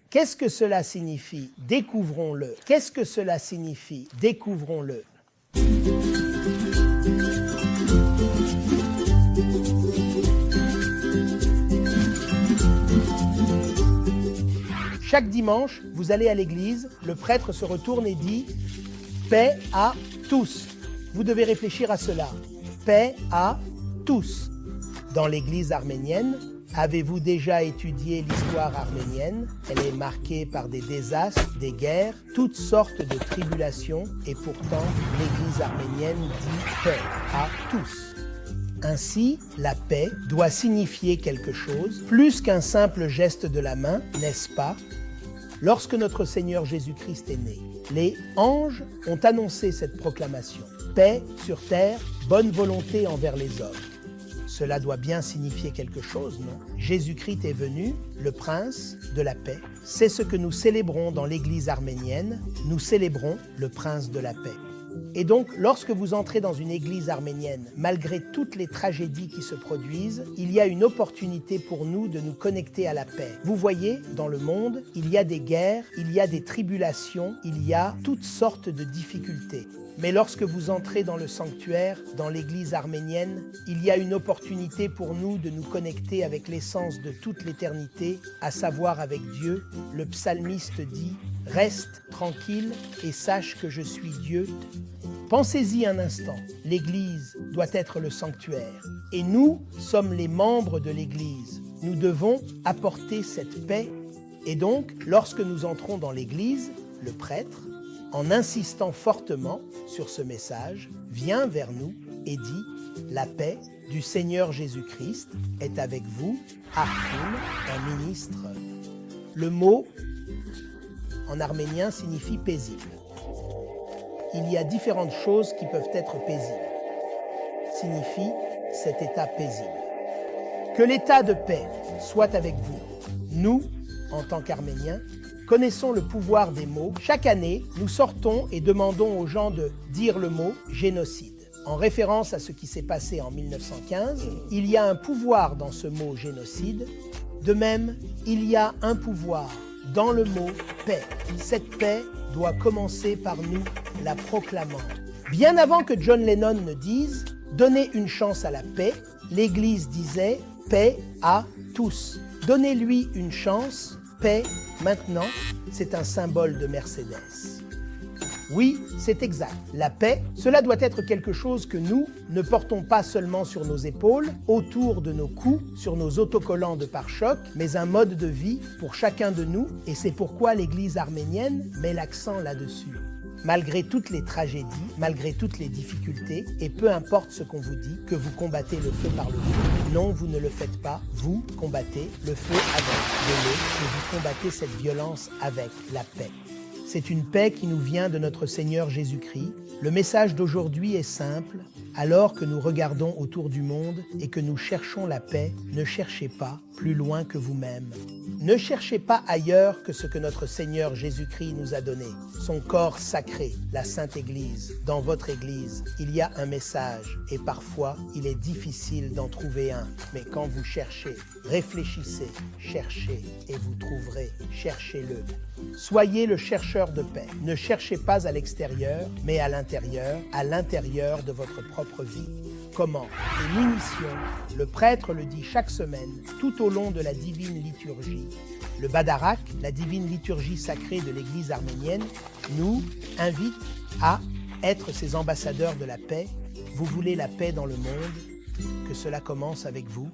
Qu'est-ce que cela signifie? Découvrons-le. Qu'est-ce que cela signifie? Découvrons-le. Chaque dimanche, vous allez à l'église, le prêtre se retourne et dit « Paix à tous ». Vous devez réfléchir à cela. Paix à tous. Dans l'église arménienne, avez-vous déjà étudié l'histoire arménienne? Elle est marquée par des désastres, des guerres, toutes sortes de tribulations, et pourtant, l'église arménienne dit « paix à tous ». Ainsi, la paix doit signifier quelque chose, plus qu'un simple geste de la main, n'est-ce pas? Lorsque notre Seigneur Jésus-Christ est né, les anges ont annoncé cette proclamation. Paix sur terre, bonne volonté envers les hommes. Cela doit bien signifier quelque chose, non? Jésus-Christ est venu, le prince de la paix. C'est ce que nous célébrons dans l'église arménienne. Nous célébrons le prince de la paix. Et donc, lorsque vous entrez dans une église arménienne, malgré toutes les tragédies qui se produisent, il y a une opportunité pour nous de nous connecter à la paix. Vous voyez, dans le monde, il y a des guerres, il y a des tribulations, il y a toutes sortes de difficultés. Mais lorsque vous entrez dans le sanctuaire, dans l'église arménienne, il y a une opportunité pour nous de nous connecter avec l'essence de toute l'éternité, à savoir avec Dieu. Le psalmiste dit « Reste tranquille et sache que je suis Dieu ». Pensez-y un instant, l'église doit être le sanctuaire et nous sommes les membres de l'église. Nous devons apporter cette paix et donc, lorsque nous entrons dans l'église, le prêtre, en insistant fortement sur ce message, vient vers nous et dit « La paix du Seigneur Jésus-Christ est avec vous, Archoun, un ministre ». Le mot en arménien signifie paisible. Il y a différentes choses qui peuvent être paisibles. Signifie cet état paisible. Que l'état de paix soit avec vous. Nous, en tant qu'Arméniens, connaissons le pouvoir des mots. Chaque année, nous sortons et demandons aux gens de dire le mot « génocide ». En référence à ce qui s'est passé en 1915, il y a un pouvoir dans ce mot « génocide ». De même, il y a un pouvoir dans le mot « paix ». Cette paix doit commencer par nous la proclamant. Bien avant que John Lennon ne dise « Donnez une chance à la paix », l'Église disait « Paix à tous ». Donnez-lui une chance, paix, maintenant, c'est un symbole de Mercedes. Oui, c'est exact. La paix, cela doit être quelque chose que nous ne portons pas seulement sur nos épaules, autour de nos cous, sur nos autocollants de pare-choc, mais un mode de vie pour chacun de nous, et c'est pourquoi l'Église arménienne met l'accent là-dessus. Malgré toutes les tragédies, malgré toutes les difficultés, et peu importe ce qu'on vous dit, que vous combattez le feu par le feu. Non, vous ne le faites pas, vous combattez le feu avec de l'eau, et vous combattez cette violence avec la paix. C'est une paix qui nous vient de notre Seigneur Jésus-Christ. Le message d'aujourd'hui est simple. Alors que nous regardons autour du monde et que nous cherchons la paix, ne cherchez pas plus loin que vous-même. Ne cherchez pas ailleurs que ce que notre Seigneur Jésus-Christ nous a donné. Son corps sacré, la Sainte Église. Dans votre Église, il y a un message et parfois, il est difficile d'en trouver un. Mais quand vous cherchez, réfléchissez, cherchez et vous trouverez. Cherchez-le. Soyez le chercheur de paix. Ne cherchez pas à l'extérieur, mais à l'intérieur de votre propre vie. Comment? Les munitions, le prêtre le dit chaque semaine, tout au long de la divine liturgie. Le Badarak, la divine liturgie sacrée de l'Église arménienne, nous invite à être ses ambassadeurs de la paix. Vous voulez la paix dans le monde? Que cela commence avec vous.